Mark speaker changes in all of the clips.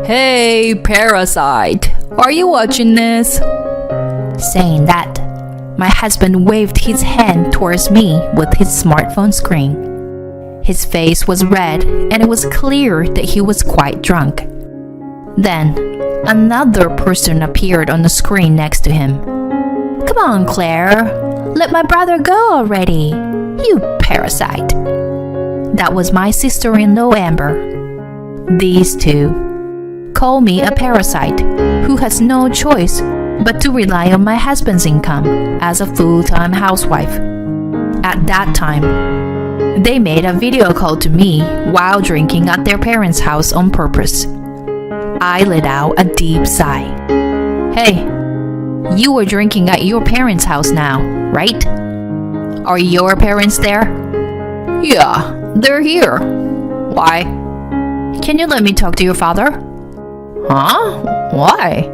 Speaker 1: Hey, parasite, are you watching this?
Speaker 2: Saying that, my husband waved his hand towards me with his smartphone screen. His face was red and it was clear that he was quite drunk. Then, another person appeared on the screen next to him. "Come on, Claire, let my brother go already, you parasite." That was my sister-in-law Amber. These two call me a parasite who has no choice but to rely on my husband's income as a full-time housewife. At that time, they made a video call to me while drinking at their parents' house on purpose. I let out a deep sigh. "Hey, you were drinking at your parents' house now, right? Are your parents there?"
Speaker 1: Yeah, they're here. Why?
Speaker 2: "Can you let me talk to your father?"
Speaker 1: Huh? Why?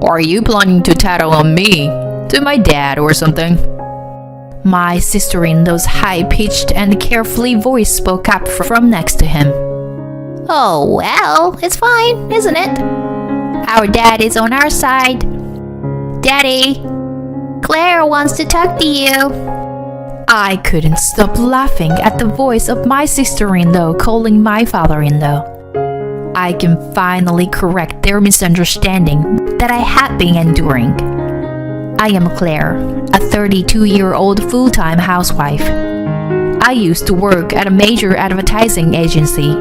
Speaker 1: Are you planning to tattle on me to my dad or something?
Speaker 2: My sister-in-law's high-pitched and carefully voice spoke up from next to him. "Oh, well, it's fine, isn't it? Our dad is on our side. Daddy, Claire wants to talk to you." I couldn't stop laughing at the voice of my sister-in-law calling my father-in-law. I can finally correct their misunderstanding that I had been enduring. I am Claire, a 32-year-old full-time housewife. I used to work at a major advertising agency,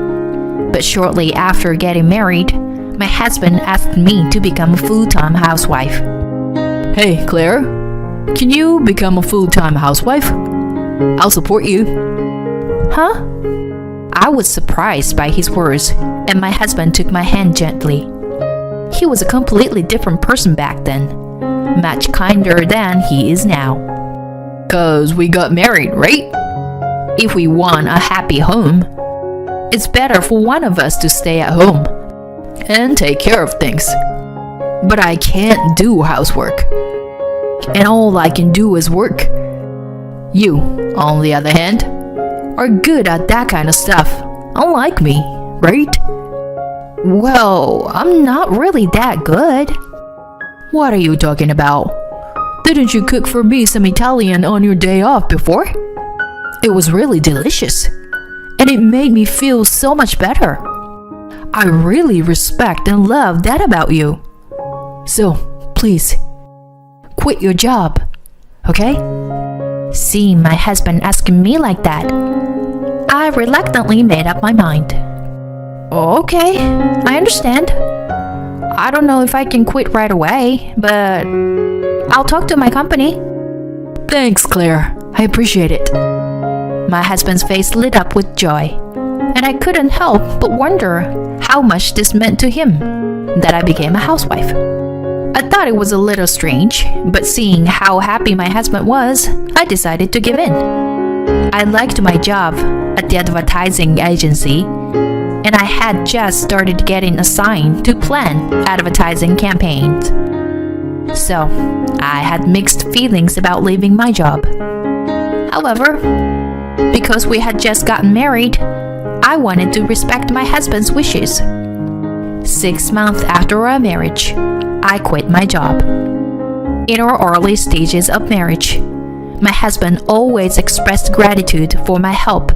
Speaker 2: but shortly after getting married, my husband asked me to become a full-time housewife.
Speaker 1: Hey, Claire, can you become a full-time housewife? I'll support you.
Speaker 2: Huh? I was surprised by his words, and my husband took my hand gently. He was a completely different person back then, much kinder than he is now.
Speaker 1: 'Cause we got married, right?
Speaker 2: If we want a happy home, it's better for one of us to stay at home
Speaker 1: and take care of things. But I can't do housework, and all I can do is work. You, on the other hand, are good at that kind of stuff, unlike me, right?
Speaker 2: Well, I'm not really that good.
Speaker 1: What are you talking about? Didn't you cook for me some Italian on your day off before? It was really delicious, and it made me feel so much better. I really respect and love that about you. So, please, quit your job, okay?
Speaker 2: Seeing my husband asking me like that, I reluctantly made up my mind. "Okay, I understand. I don't know if I can quit right away, but I'll talk to my company."
Speaker 1: Thanks, Claire. I appreciate it.
Speaker 2: My husband's face lit up with joy, and I couldn't help but wonder how much this meant to him that I became a housewife. I thought it was a little strange, but seeing how happy my husband was, I decided to give in. I liked my job at the advertising agency, and I had just started getting assigned to plan advertising campaigns. So, I had mixed feelings about leaving my job. However, because we had just gotten married, I wanted to respect my husband's wishes. 6 months after our marriage, I quit my job. In our early stages of marriage, my husband always expressed gratitude for my help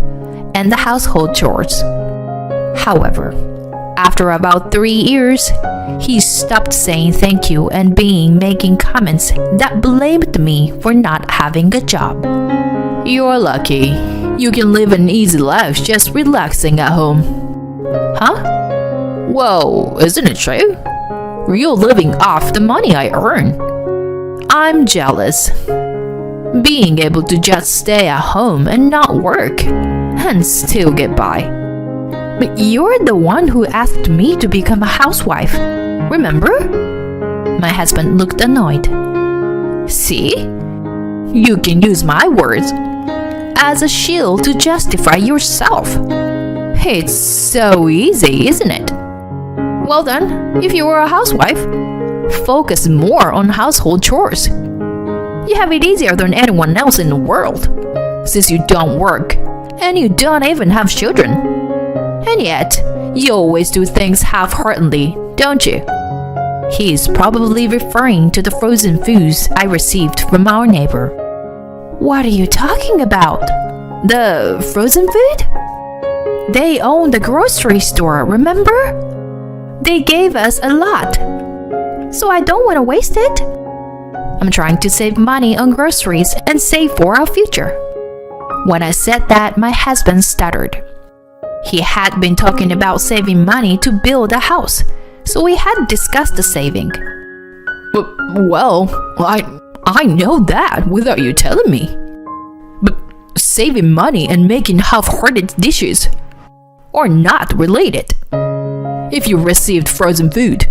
Speaker 2: and the household chores. However, after about 3 years, he stopped saying thank you and making comments that blamed me for not having a job.
Speaker 1: You're lucky. You can live an easy life just relaxing at home.
Speaker 2: Huh?
Speaker 1: Whoa, isn't it true? You're living off the money I earn. I'm jealous. Being able to just stay at home and not work, and still get by.
Speaker 2: But you're the one who asked me to become a housewife, remember? My husband looked annoyed.
Speaker 1: See? You can use my words as a shield to justify yourself. It's so easy, isn't it? Well then, if you were a housewife, focus more on household chores. You have it easier than anyone else in the world, since you don't work and you don't even have children. And yet,
Speaker 2: You always do things half-heartedly, don't you? He is probably referring to the frozen foods I received from our neighbor.
Speaker 1: What are you talking about? The frozen food? They own the grocery store, remember? They gave us a lot, so I don't want to waste it. I'm trying to save money on groceries and save for our future.
Speaker 2: When I said that, my husband stuttered. He had been talking about saving money to build a house, so we had discussed the saving.
Speaker 1: Well, I know that without you telling me. But saving money and making half-hearted dishes are not related. If you received frozen food,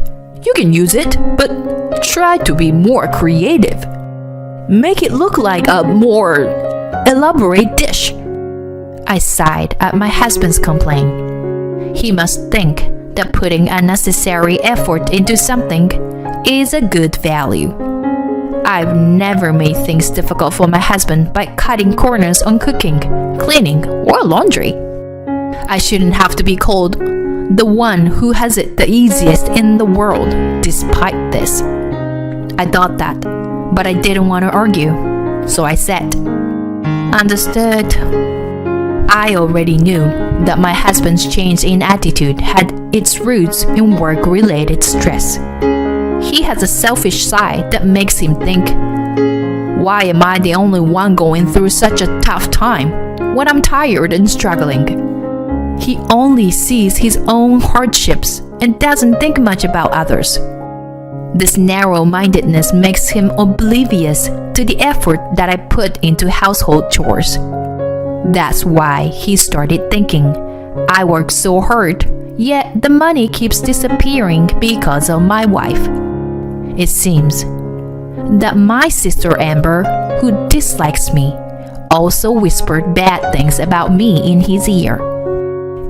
Speaker 1: you can use it, but try to be more creative. Make it look like a more elaborate dish.
Speaker 2: I sighed at my husband's complaint. He must think that putting unnecessary effort into something is a good value. I've never made things difficult for my husband by cutting corners on cooking, cleaning, or laundry. I shouldn't have to be called the one who has it the easiest in the world despite this. I thought that, but I didn't want to argue, so I said, "Understood." I already knew that my husband's change in attitude had its roots in work-related stress. He has a selfish side that makes him think, why am I the only one going through such a tough time when I'm tired and struggling? He only sees his own hardships and doesn't think much about others. This narrow-mindedness makes him oblivious to the effort that I put into household chores. That's why he started thinking, I work so hard, yet the money keeps disappearing because of my wife. It seems that my sister Amber, who dislikes me, also whispered bad things about me in his ear.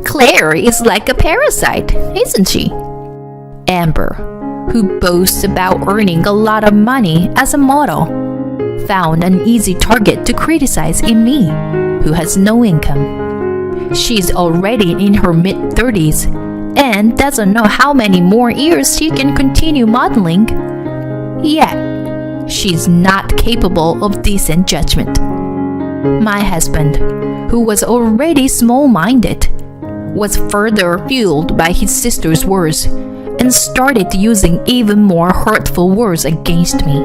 Speaker 2: Claire is like a parasite, isn't she? Amber, who boasts about earning a lot of money as a model, found an easy target to criticize in me, who has no income. She's already in her mid-30s and doesn't know how many more years she can continue modeling. Yet, she's not capable of decent judgment. My husband, who was already small-minded, was further fueled by his sister's words and started using even more hurtful words against me.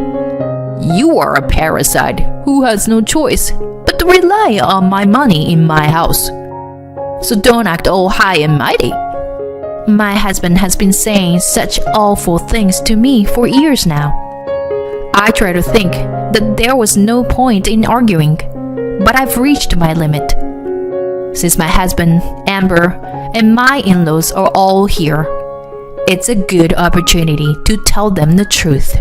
Speaker 2: You are a parasite who has no choice but to rely on my money in my house. So don't act all high and mighty. My husband has been saying such awful things to me for years now. I try to think that there was no point in arguing, but I've reached my limit. Since my husband, Amber, and my in-laws are all here, it's a good opportunity to tell them the truth.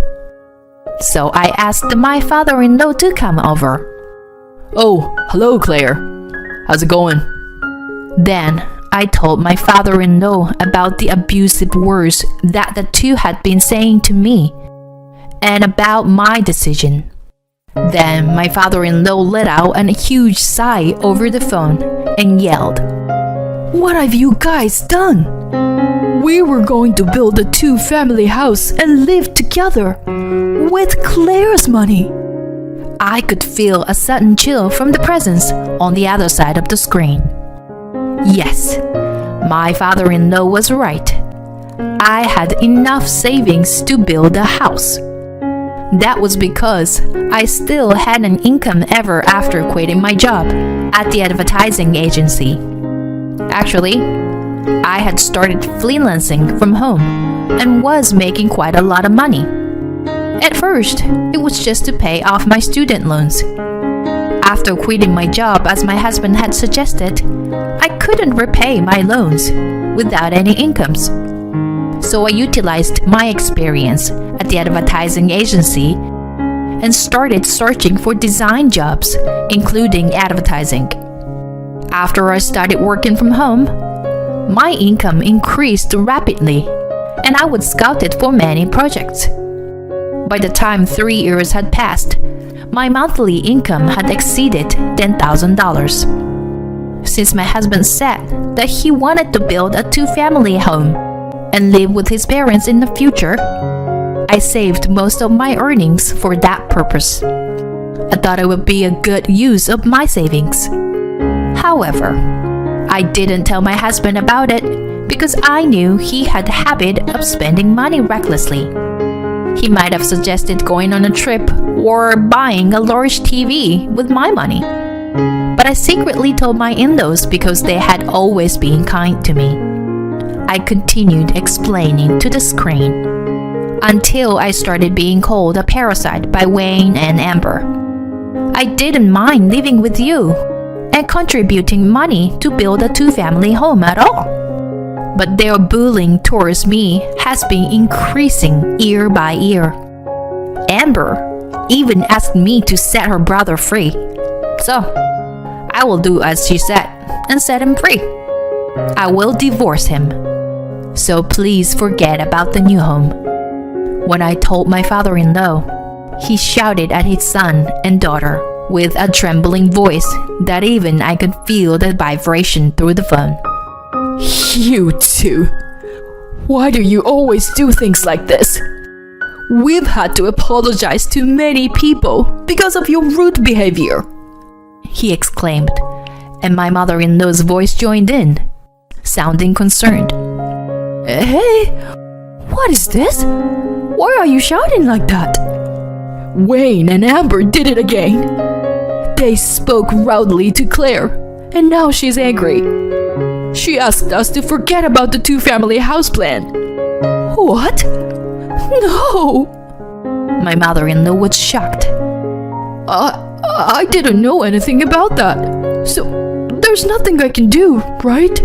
Speaker 2: So I asked my father-in-law to come over.
Speaker 1: Oh, hello Claire. How's it going?
Speaker 2: Then I told my father-in-law about the abusive words that the two had been saying to me and about my decision. Then my father-in-law let out a huge sigh over the phone and yelled, What have you guys done? We were going to build a two-family house and live together with Claire's money. I could feel a sudden chill from the presence on the other side of the screen. Yes, my father-in-law was right. I had enough savings to build a house. That was because I still had an income ever after quitting my job at the advertising agency. Actually, I had started freelancing from home and was making quite a lot of money. At first, it was just to pay off my student loans. After quitting my job as my husband had suggested, I couldn't repay my loans without any incomes. So I utilized my experience at the advertising agency and started searching for design jobs, including advertising. After I started working from home, my income increased rapidly, and I was scouted for many projects. By the time 3 years had passed, my monthly income had exceeded $10,000. since my husband said that he wanted to build a two-family home and live with his parents in the future, I saved most of my earnings for that purpose. I thought it would be a good use of my savings. However, I didn't tell my husband about it because I knew he had a habit of spending money recklessly. He might have suggested going on a trip or buying a large TV with my money. But I secretly told my in-laws because they had always been kind to me. I continued explaining to the screen until I started being called a parasite by Wayne and Amber. I didn't mind living with you and contributing money to build a two-family home at all. But their bullying towards me has been increasing year by year. Amber even asked me to set her brother free. So, I will do as she said and set him free. I will divorce him. So please forget about the new home. When I told my father-in-law, he shouted at his son and daughter with a trembling voice that even I could feel the vibration through the phone.
Speaker 1: You two. Why do you always do things like this? We've had to apologize to many people because of your rude behavior,
Speaker 2: he exclaimed, and my mother-in-law's voice joined in, sounding concerned.
Speaker 1: Hey, what is this? Why are you shouting like that? Wayne and Amber did it again. They spoke rudely to Claire, and now she's angry. She asked us to forget about the two-family house plan. What? No!
Speaker 2: My mother-in-law was shocked.
Speaker 1: I didn't know anything about that. So, there's nothing I can do, right?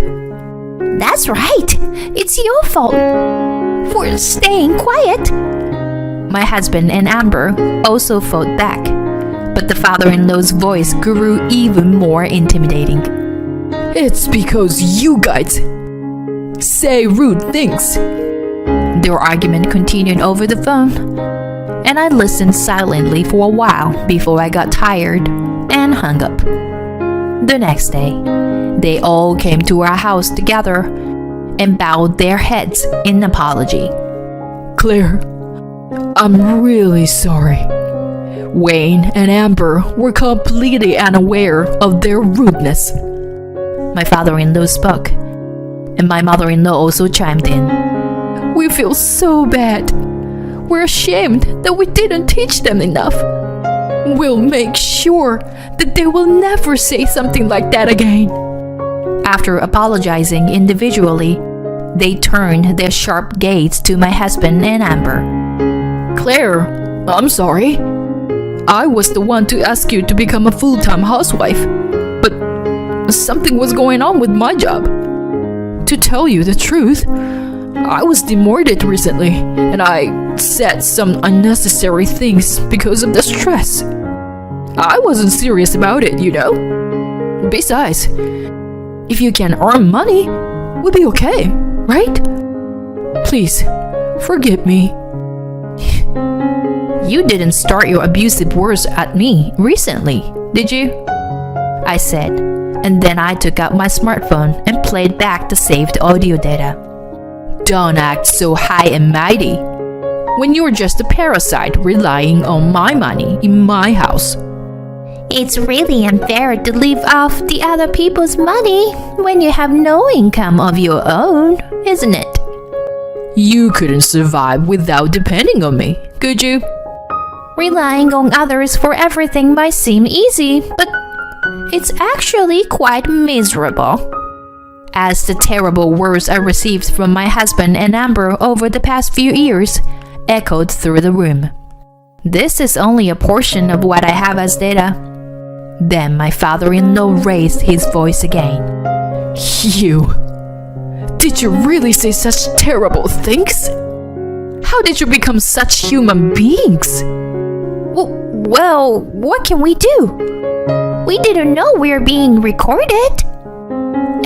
Speaker 2: That's right. It's your fault for staying quiet. My husband and Amber also fought back, but the father-in-law's voice grew even more intimidating.
Speaker 1: It's because you guys say rude things.
Speaker 2: Their argument continued over the phone, and I listened silently for a while before I got tired and hung up. The next day, they all came to our house together and bowed their heads in apology.
Speaker 1: Claire, I'm really sorry. Wayne and Amber were completely unaware of their rudeness.
Speaker 2: My father-in-law spoke, and my mother-in-law also chimed in.
Speaker 1: We feel so bad. We're ashamed that we didn't teach them enough. We'll make sure that they will never say something like that again.
Speaker 2: After apologizing individually, they turned their sharp gaze to my husband and Amber.
Speaker 1: Claire, I'm sorry. I was the one to ask you to become a full-time housewife, but something was going on with my job. To tell you the truth, I was demoted recently, and I said some unnecessary things because of the stress. I wasn't serious about it, you know. Besides, if you can earn money, we'll be okay, right? Please, forgive me.
Speaker 2: You didn't start your abusive words at me recently, did you? I said, and then I took out my smartphone and played back the saved audio data.
Speaker 1: Don't act so high and mighty when you're just a parasite relying on my money in my house.
Speaker 2: It's really unfair to live off the other people's money when you have no income of your own, isn't it?
Speaker 1: You couldn't survive without depending on me, could you?
Speaker 2: Relying on others for everything might seem easy, but it's actually quite miserable. As the terrible words I received from my husband and Amber over the past few years echoed through the room. This is only a portion of what I have as data. Then my father-in-law raised his voice again.
Speaker 1: You! Did you really say such terrible things? How did you become such human beings?
Speaker 2: Well, what can we do? We didn't know we were being recorded.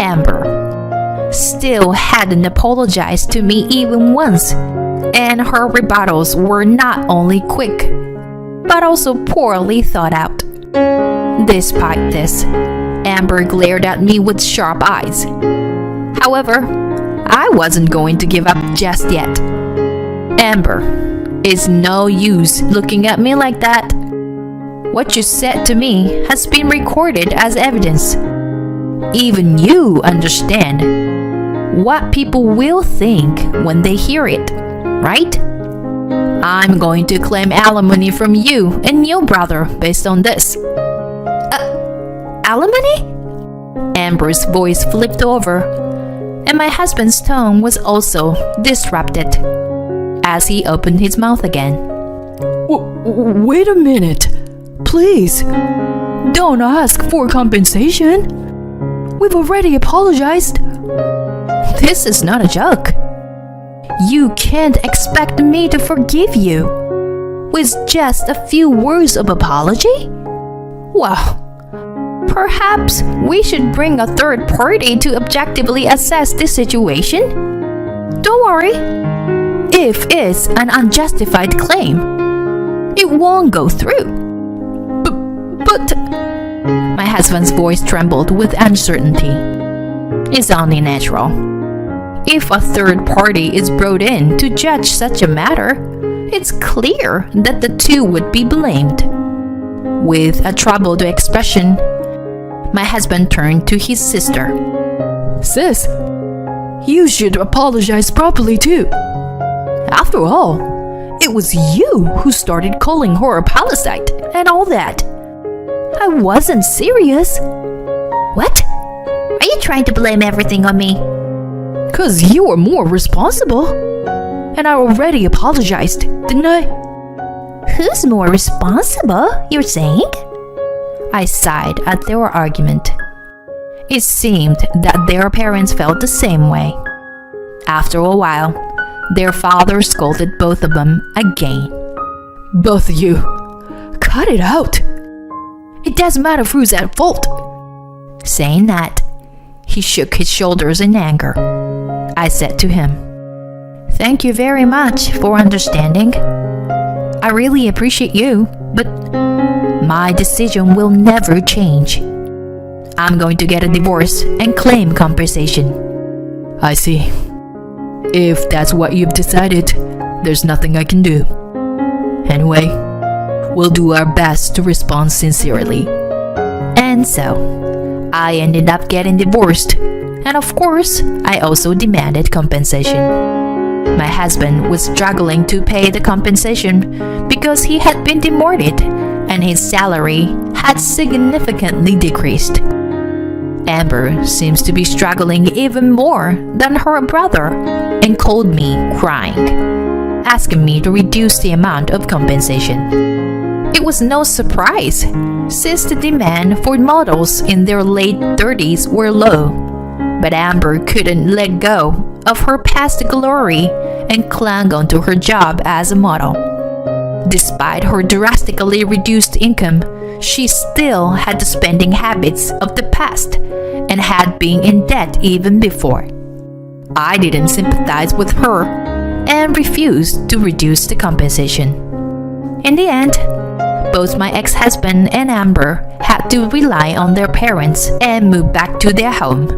Speaker 2: Amber still hadn't apologized to me even once, and her rebuttals were not only quick, but also poorly thought out. Despite this, Amber glared at me with sharp eyes. However, I wasn't going to give up just yet. Amber, it's no use looking at me like that. What you said to me has been recorded as evidence. Even you understand what people will think when they hear it, right? I'm going to claim alimony from you and your brother based on this. Alimony? Amber's voice flipped over, and my husband's tone was also disrupted as he opened his mouth again.
Speaker 1: Wait a minute. Please, don't ask for compensation. We've already apologized.
Speaker 2: This is not a joke. You can't expect me to forgive you with just a few words of apology? Well, perhaps we should bring a third party to objectively assess the situation. Don't worry. If it's an unjustified claim, it won't go through. But my husband's voice trembled with uncertainty. It's only natural. If a third party is brought in to judge such a matter, it's clear that the two would be blamed. With a troubled expression, my husband turned to his sister.
Speaker 1: Sis, you should apologize properly too. After all, it was you who started calling her a parasite and all that.
Speaker 2: I wasn't serious. What? Are you trying to blame everything on me?
Speaker 1: 'Cause you were more responsible. And I already apologized, didn't I?
Speaker 2: Who's more responsible, you're saying? I sighed at their argument. It seemed that their parents felt the same way. After a while, their father scolded both of them again.
Speaker 1: Both of you, cut it out. It doesn't matter who's at fault.
Speaker 2: Saying that, he shook his shoulders in anger. I said to him, "Thank you very much for understanding. I really appreciate you, but my decision will never change. I'm going to get a divorce and claim compensation."
Speaker 1: I see. If that's what you've decided, there's nothing I can do. Anyway, we'll do our best to respond sincerely.
Speaker 2: And so, I ended up getting divorced, and of course, I also demanded compensation. My husband was struggling to pay the compensation because he had been demoted and his salary had significantly decreased. Amber seems to be struggling even more than her brother and called me crying, asking me to reduce the amount of compensation. It was no surprise, since the demand for models in their late 30s were low. But Amber couldn't let go of her past glory and clung onto her job as a model. Despite her drastically reduced income, she still had the spending habits of the past and had been in debt even before. I didn't sympathize with her and refused to reduce the compensation. In the end, both my ex-husband and Amber had to rely on their parents and move back to their home.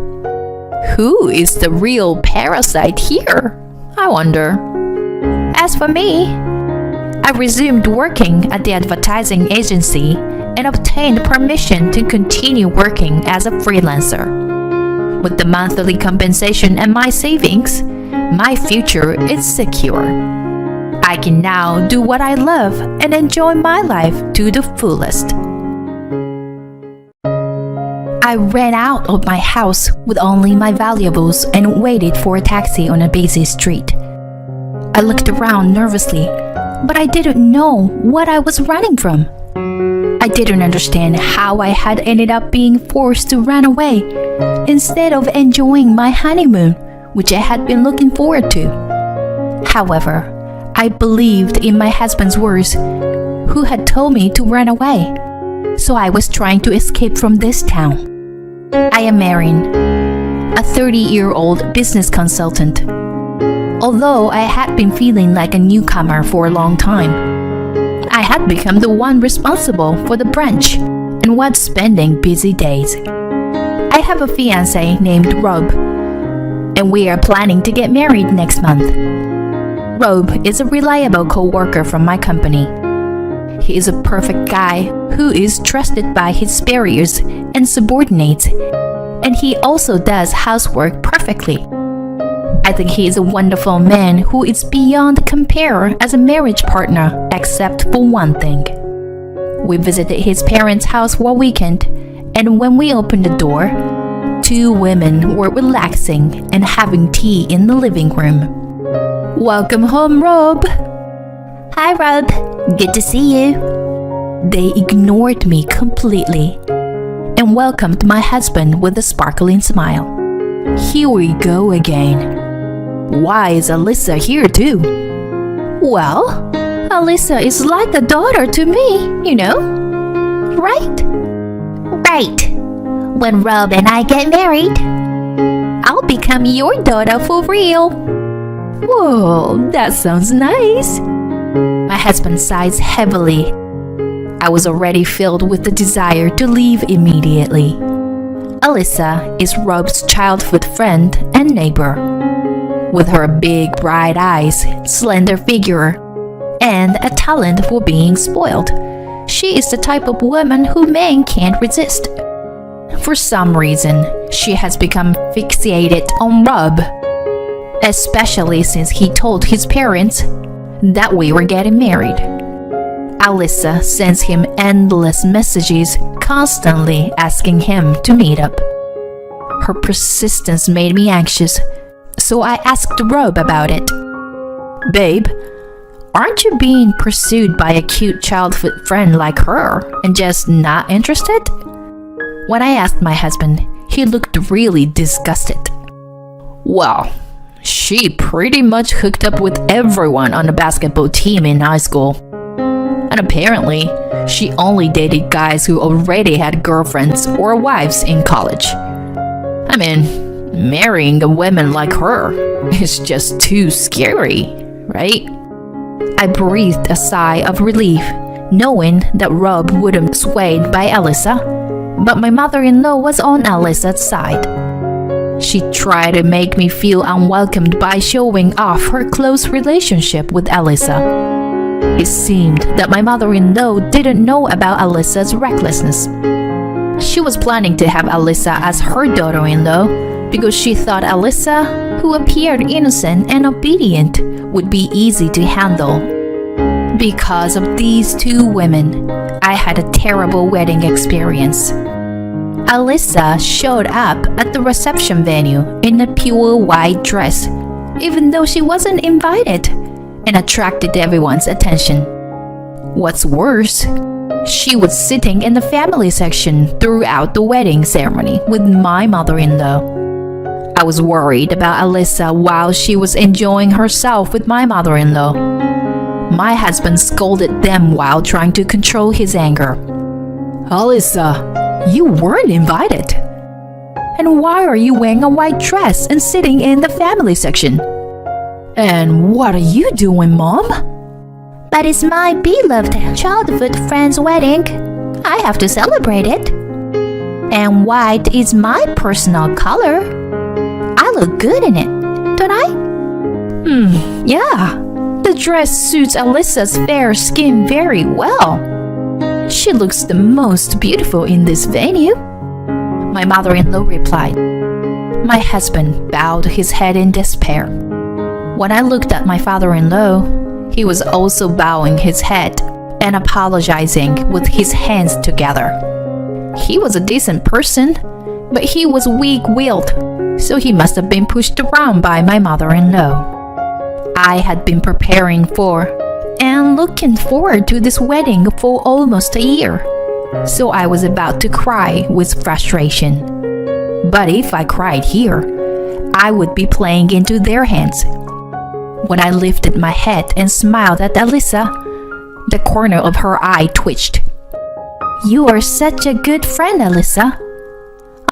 Speaker 2: Who is the real parasite here, I wonder? As for me, I resumed working at the advertising agency and obtained permission to continue working as a freelancer. With the monthly compensation and my savings, my future is secure. I can now do what I love and enjoy my life to the fullest. I ran out of my house with only my valuables and waited for a taxi on a busy street. I looked around nervously, but I didn't know what I was running from. I didn't understand how I had ended up being forced to run away instead of enjoying my honeymoon, which I had been looking forward to. However, I believed in my husband's words, who had told me to run away. So I was trying to escape from this town. I am Marin, a 30-year-old business consultant. Although I had been feeling like a newcomer for a long time, I had become the one responsible for the branch and was spending busy days. I have a fiancé named Rob, and we are planning to get married next month. Rob is a reliable co-worker from my company. He is a perfect guy who is trusted by his superiors and subordinates, and he also does housework perfectly. I think he is a wonderful man who is beyond compare as a marriage partner, except for one thing. We visited his parents' house one weekend, and when we opened the door, two women were relaxing and having tea in the living room. "Welcome home, Rob."
Speaker 3: Hi, Rob. Good to see you.
Speaker 2: They ignored me completely and welcomed my husband with a sparkling smile. Here we go again. Why is Alyssa here too?
Speaker 3: Well, Alyssa is like a daughter to me, you know. Right? Right. When Rob and I get married, I'll become your daughter for real.
Speaker 2: Whoa, that sounds nice. My husband sighs heavily. I was already filled with the desire to leave immediately. Alyssa is Rob's childhood friend and neighbor. With her big bright eyes, slender figure, and a talent for being spoiled, she is the type of woman who men can't resist. For some reason, she has become fixated on Rob, especially since he told his parents that we were getting married. Alyssa sends him endless messages, constantly asking him to meet up. Her persistence made me anxious, so I asked Rob about it. "Babe, aren't you being pursued by a cute childhood friend like her and just not interested?" When I asked my husband, he looked really disgusted. "Well, she pretty much hooked up with everyone on the basketball team in high school. And apparently, she only dated guys who already had girlfriends or wives in college. I mean, marrying a woman like her is just too scary, right?" I breathed a sigh of relief, knowing that Rob wouldn't be swayed by Alyssa, but my mother-in-law was on Alyssa's side. She tried to make me feel unwelcomed by showing off her close relationship with Alyssa. It seemed that my mother-in-law didn't know about Alyssa's recklessness. She was planning to have Alyssa as her daughter-in-law because she thought Alyssa, who appeared innocent and obedient, would be easy to handle. Because of these two women, I had a terrible wedding experience. Alyssa showed up at the reception venue in a pure white dress, even though she wasn't invited, and attracted everyone's attention. What's worse, she was sitting in the family section throughout the wedding ceremony with my mother-in-law. I was worried about Alyssa while she was enjoying herself with my mother-in-law. My husband scolded them while trying to control his anger. "Alyssa, you weren't invited. And why are you wearing a white dress and sitting in the family section? And what are you doing, Mom?"
Speaker 3: But it's my beloved childhood friend's wedding. I have to celebrate it. And white is my personal color. I look good in it, don't I?
Speaker 2: Yeah. The dress suits Alyssa's fair skin very well. She looks the most beautiful in this venue, my mother-in-law replied. My husband bowed his head in despair. When I looked at my father-in-law, he was also bowing his head and apologizing with his hands together. He was a decent person, but he was weak-willed, so he must have been pushed around by my mother-in-law. I had been preparing for and looking forward to this wedding for almost a year, so I was about to cry with frustration. But if I cried here, I would be playing into their hands. When I lifted my head and smiled at Alyssa, the corner of her eye twitched.
Speaker 3: "You are such a good friend, Alyssa.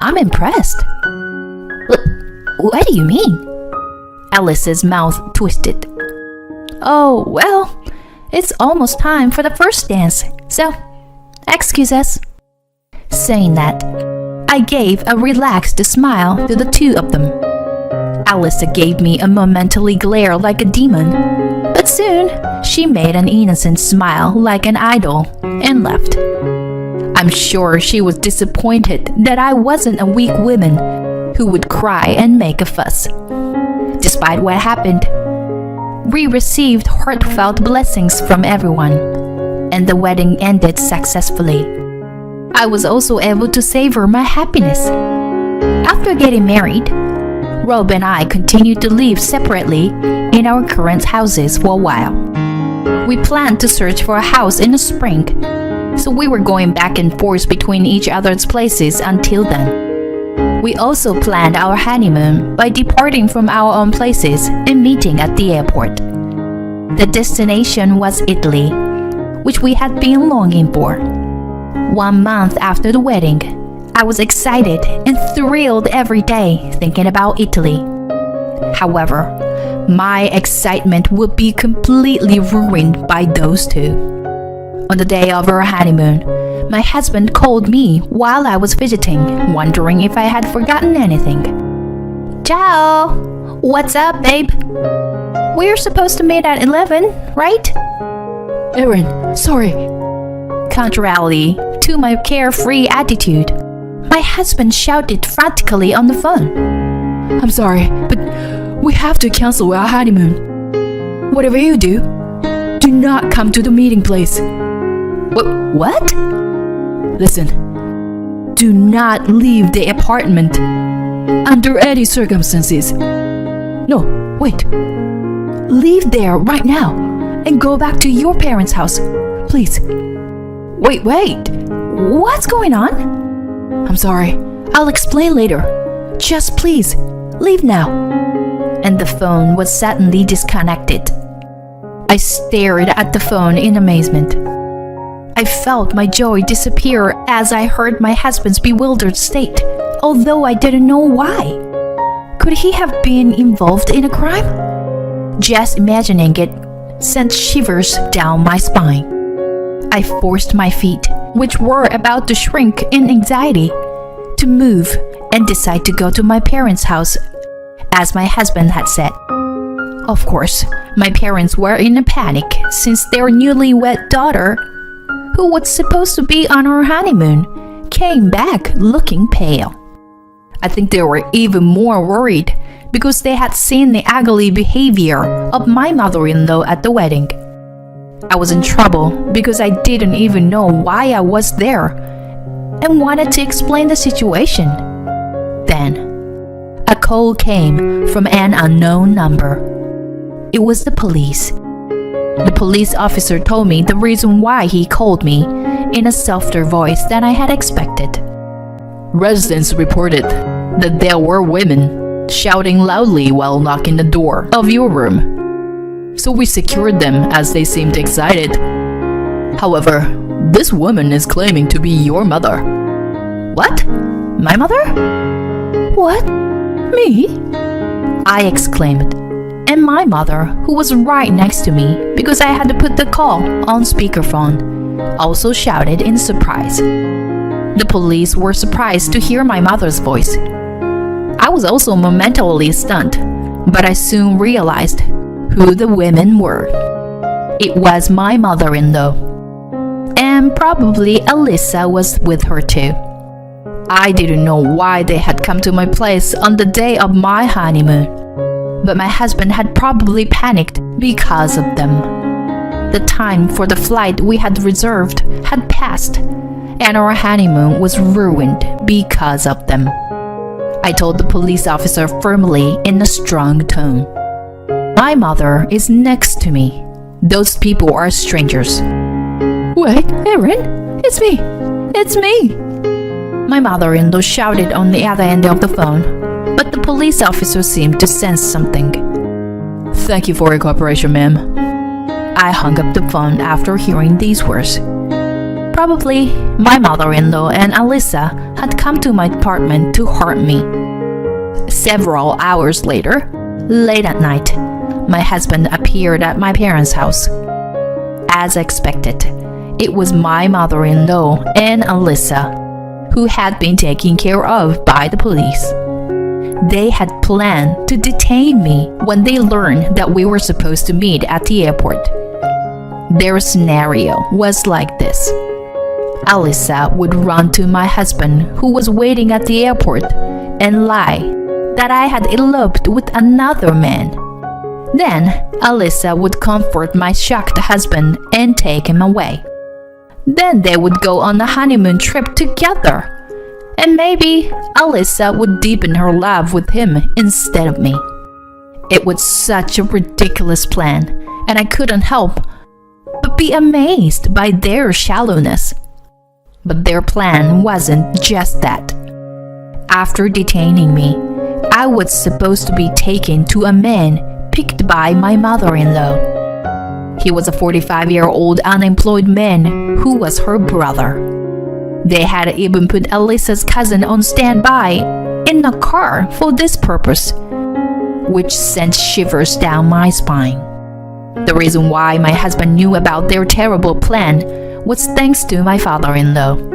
Speaker 2: I'm impressed."
Speaker 3: What do you mean?"
Speaker 2: Alyssa's mouth twisted. "Oh, well, it's almost time for the first dance, so excuse us." Saying that, I gave a relaxed smile to the two of them. Alyssa gave me a momentary glare like a demon, but soon she made an innocent smile like an idol and left. I'm sure she was disappointed that I wasn't a weak woman who would cry and make a fuss. Despite what happened, we received heartfelt blessings from everyone, and the wedding ended successfully. I was also able to savor my happiness. After getting married, Rob and I continued to live separately in our current houses for a while. We planned to search for a house in the spring, so we were going back and forth between each other's places until then. We also planned our honeymoon by departing from our own places and meeting at the airport. The destination was Italy, which we had been longing for. 1 month after the wedding, I was excited and thrilled every day thinking about Italy. However, my excitement would be completely ruined by those two. On the day of our honeymoon, my husband called me while I was fidgeting, wondering if I had forgotten anything.
Speaker 3: Ciao! What's up, babe? We're supposed to meet at 11, right?
Speaker 1: Erin, sorry.
Speaker 2: Contrarily to my carefree attitude, my husband shouted frantically on the phone.
Speaker 1: I'm sorry, but we have to cancel our honeymoon. Whatever you do not come to the meeting place.
Speaker 2: What?
Speaker 1: Listen, do not leave the apartment under any circumstances. No, wait. Leave there right now and go back to your parents' house, please.
Speaker 2: Wait. What's going on?
Speaker 1: I'm sorry. I'll explain later. Just please, leave now.
Speaker 2: And the phone was suddenly disconnected. I stared at the phone in amazement. I felt my joy disappear as I heard my husband's bewildered state, although I didn't know why. Could he have been involved in a crime? Just imagining it sent shivers down my spine. I forced my feet, which were about to shrink in anxiety, to move and decide to go to my parents' house, as my husband had said. Of course, my parents were in a panic since their newlywed daughter, who was supposed to be on her honeymoon, came back looking pale. I think they were even more worried because they had seen the ugly behavior of my mother-in-law at the wedding. I was in trouble because I didn't even know why I was there and wanted to explain the situation. Then, a call came from an unknown number. It was the police. The police officer told me the reason why he called me in a softer voice than I had expected.
Speaker 1: Residents reported that there were women shouting loudly while knocking the door of your room. So we secured them as they seemed excited. However, this woman is claiming to be your mother.
Speaker 2: What? My mother?
Speaker 1: What? Me?
Speaker 2: I exclaimed, and my mother, who was right next to me because I had to put the call on speakerphone, also shouted in surprise. The police were surprised to hear my mother's voice. I was also momentarily stunned, but I soon realized who the women were. It was my mother-in-law, and probably Alyssa was with her too. I didn't know why they had come to my place on the day of my honeymoon, but my husband had probably panicked because of them. The time for the flight we had reserved had passed, and our honeymoon was ruined because of them. I told the police officer firmly in a strong tone. My mother is next to me. Those people are strangers.
Speaker 1: Wait, Erin, it's me. It's me.
Speaker 2: My mother-in-law shouted on the other end of the phone, but the police officer seemed to sense something.
Speaker 1: Thank you for your cooperation, ma'am.
Speaker 2: I hung up the phone after hearing these words. Probably my mother-in-law and Alyssa had come to my apartment to harm me. Several hours later, late at night, my husband appeared at my parents' house. As expected, it was my mother-in-law and Alyssa who had been taken care of by the police. They had planned to detain me when they learned that we were supposed to meet at the airport. Their scenario was like this. Alyssa would run to my husband, who was waiting at the airport, and lie that I had eloped with another man. Then Alyssa would comfort my shocked husband and take him away. Then they would go on a honeymoon trip together. And maybe Alyssa would deepen her love with him instead of me. It was such a ridiculous plan, and I couldn't help but be amazed by their shallowness. But their plan wasn't just that. After detaining me, I was supposed to be taken to a man picked by my mother-in-law. He was a 45-year-old unemployed man who was her brother. They had even put Alyssa's cousin on standby in a car for this purpose, which sent shivers down my spine. The reason why my husband knew about their terrible plan was thanks to my father-in-law.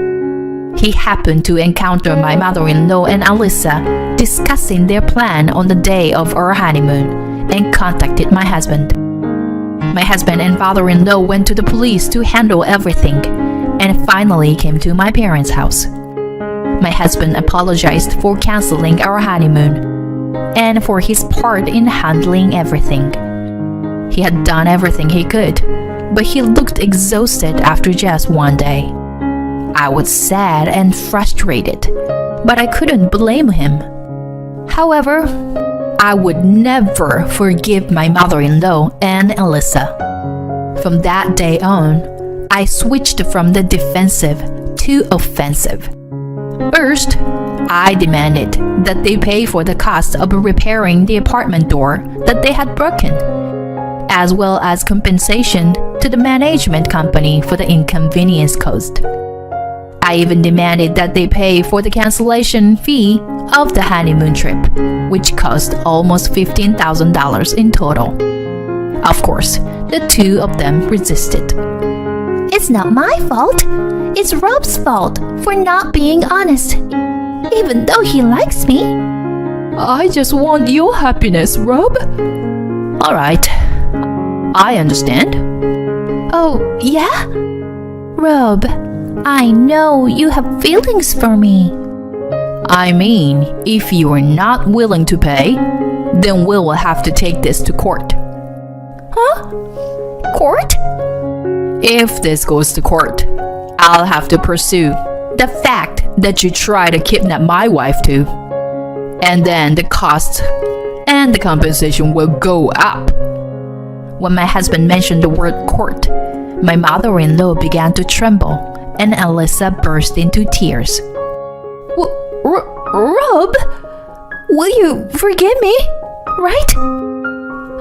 Speaker 2: He happened to encounter my mother-in-law and Alyssa discussing their plan on the day of our honeymoon and contacted my husband. My husband and father-in-law went to the police to handle everything and finally came to my parents' house. My husband apologized for canceling our honeymoon and for his part in handling everything. He had done everything he could, but he looked exhausted after just one day. I was sad and frustrated, but I couldn't blame him. However, I would never forgive my mother-in-law and Alyssa. From that day on, I switched from the defensive to offensive. First, I demanded that they pay for the cost of repairing the apartment door that they had broken, as well as compensation to the management company for the inconvenience caused. I even demanded that they pay for the cancellation fee of the honeymoon trip, which cost almost $15,000 in total. Of course, the two of them resisted.
Speaker 3: It's not my fault. It's Rob's fault for not being honest, even though he likes me.
Speaker 1: I just want your happiness, Rob.
Speaker 2: All right, I understand.
Speaker 3: Oh, yeah? Rob, I know you have feelings for me.
Speaker 2: I mean, if you are not willing to pay, then we will have to take this to court.
Speaker 3: Huh? Court?
Speaker 2: If this goes to court, I'll have to pursue the fact that you tried to kidnap my wife too. And then the cost and the compensation will go up. When my husband mentioned the word court, my mother-in-law began to tremble and Alyssa burst into tears.
Speaker 3: Rob, will you forgive me? Right?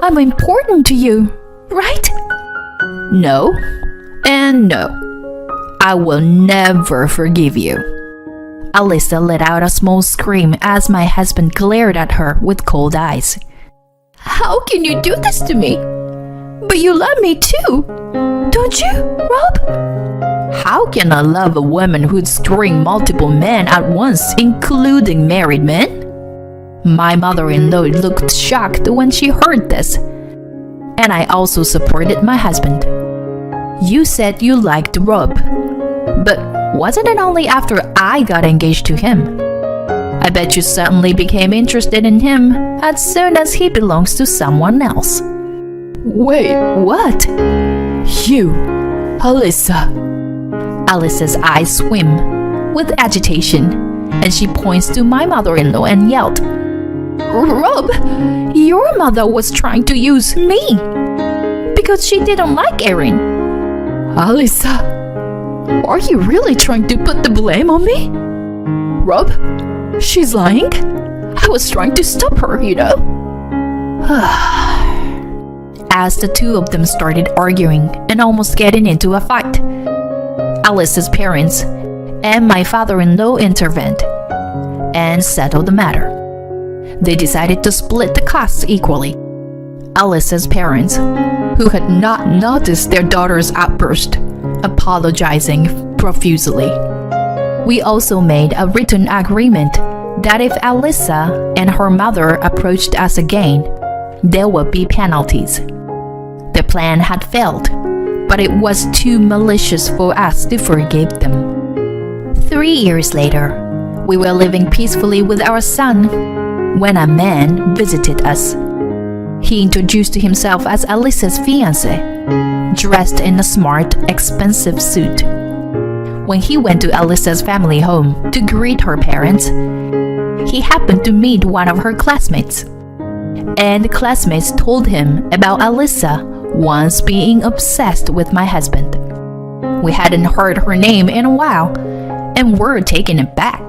Speaker 3: I'm important to you, right?
Speaker 2: No, and no. I will never forgive you. Alyssa let out a small scream as my husband glared at her with cold eyes.
Speaker 3: How can you do this to me? But you love me too, don't you, Rob?
Speaker 2: How can I love a woman who'd string multiple men at once, including married men? My mother-in-law looked shocked when she heard this, and I also supported my husband. You said you liked Rob, but wasn't it only after I got engaged to him? I bet you suddenly became interested in him as soon as he belongs to someone else.
Speaker 1: Wait, what? You, Alyssa.
Speaker 2: Alyssa's eyes swim with agitation, and she points to my mother-in-law and yelled,
Speaker 3: Rob, your mother was trying to use me because she didn't like Erin.
Speaker 1: Alyssa, are you really trying to put the blame on me? Rob, she's lying. I was trying to stop her, you know.
Speaker 2: As the two of them started arguing and almost getting into a fight, Alyssa's parents and my father-in-law intervened and settled the matter. They decided to split the costs equally. Alyssa's parents, who had not noticed their daughter's outburst, apologizing profusely. We also made a written agreement that if Alyssa and her mother approached us again, there would be penalties. The plan had failed, but it was too malicious for us to forgive them. 3 years later, we were living peacefully with our son when a man visited us. He introduced himself as Alyssa's fiancé, dressed in a smart, expensive suit. When he went to Alyssa's family home to greet her parents, he happened to meet one of her classmates. And the classmates told him about Alyssa once being obsessed with my husband. We hadn't heard her name in a while and were taken aback.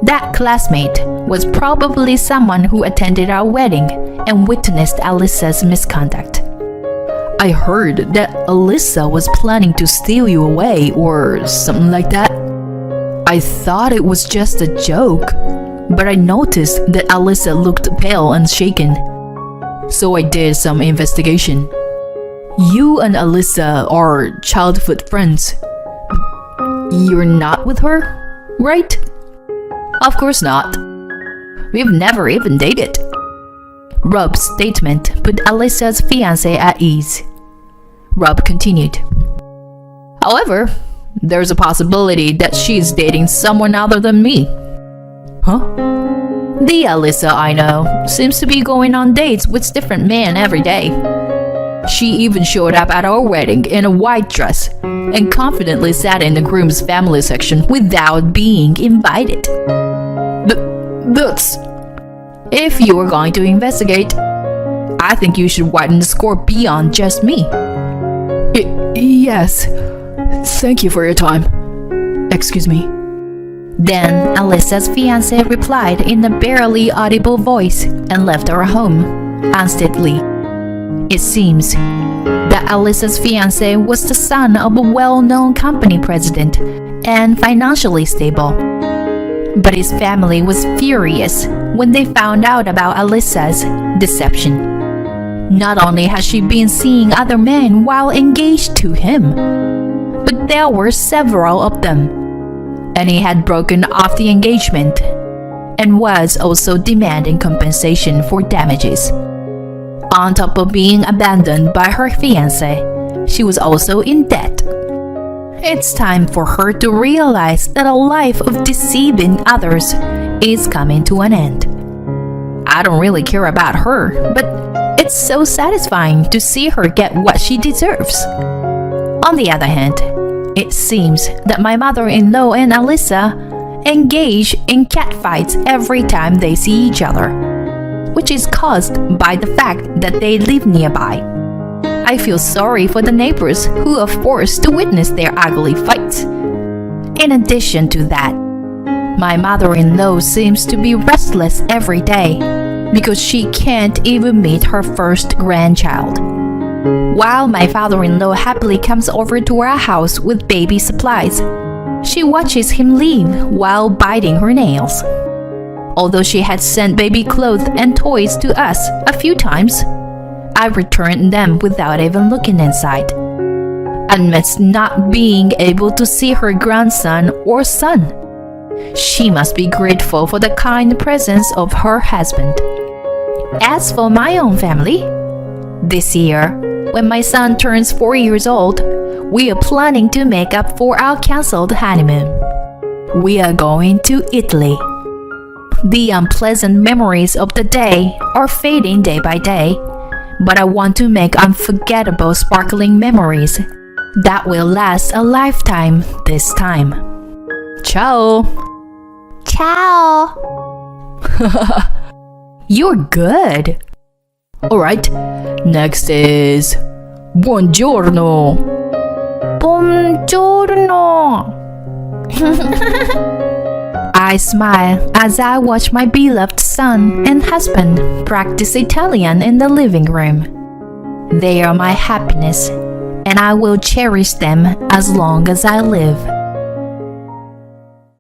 Speaker 2: That classmate was probably someone who attended our wedding and witnessed Alyssa's misconduct.
Speaker 1: I heard that Alyssa was planning to steal you away or something like that. I thought it was just a joke, but I noticed that Alyssa looked pale and shaken. So I did some investigation. You and Alyssa are childhood friends. You're not with her, right?
Speaker 2: Of course not. We've never even dated. Rob's statement put Alyssa's fiancé at ease. Rob continued. However, there's a possibility that she's dating someone other than me.
Speaker 1: Huh?
Speaker 2: The Alyssa I know seems to be going on dates with different men every day. She even showed up at our wedding in a white dress and confidently sat in the groom's family section without being invited.
Speaker 1: That's...
Speaker 2: If you were going to investigate, I think you should widen the scope beyond just me.
Speaker 1: Yes. Thank you for your time. Excuse me.
Speaker 2: Then Alyssa's fiancé replied in a barely audible voice and left our home unsteadily. It seems that Alyssa's fiancé was the son of a well-known company president and financially stable. But his family was furious when they found out about Alyssa's deception. Not only had she been seeing other men while engaged to him, but there were several of them, and he had broken off the engagement and was also demanding compensation for damages. On top of being abandoned by her fiancé, she was also in debt. It's time for her to realize that a life of deceiving others is coming to an end. I don't really care about her, but it's so satisfying to see her get what she deserves. On the other hand, it seems that my mother-in-law and Alyssa engage in catfights every time they see each other, which is caused by the fact that they live nearby. I feel sorry for the neighbors who are forced to witness their ugly fights. In addition to that, my mother-in-law seems to be restless every day because she can't even meet her first grandchild. While my father-in-law happily comes over to our house with baby supplies, she watches him leave while biting her nails. Although she had sent baby clothes and toys to us a few times, I returned them without even looking inside. Amidst not being able to see her grandson or son, she must be grateful for the kind presence of her husband. As for my own family, this year, when my son turns 4 years old, we are planning to make up for our cancelled honeymoon. We are going to Italy. The unpleasant memories of the day are fading day by day, but I want to make unforgettable sparkling memories that will last a lifetime this time. Ciao!
Speaker 3: Ciao.
Speaker 1: You're good. Alright, next is buongiorno.
Speaker 3: Buongiorno.
Speaker 2: I smile as I watch my beloved son and husband practice Italian in the living room. They are my happiness, and I will cherish them as long as I live.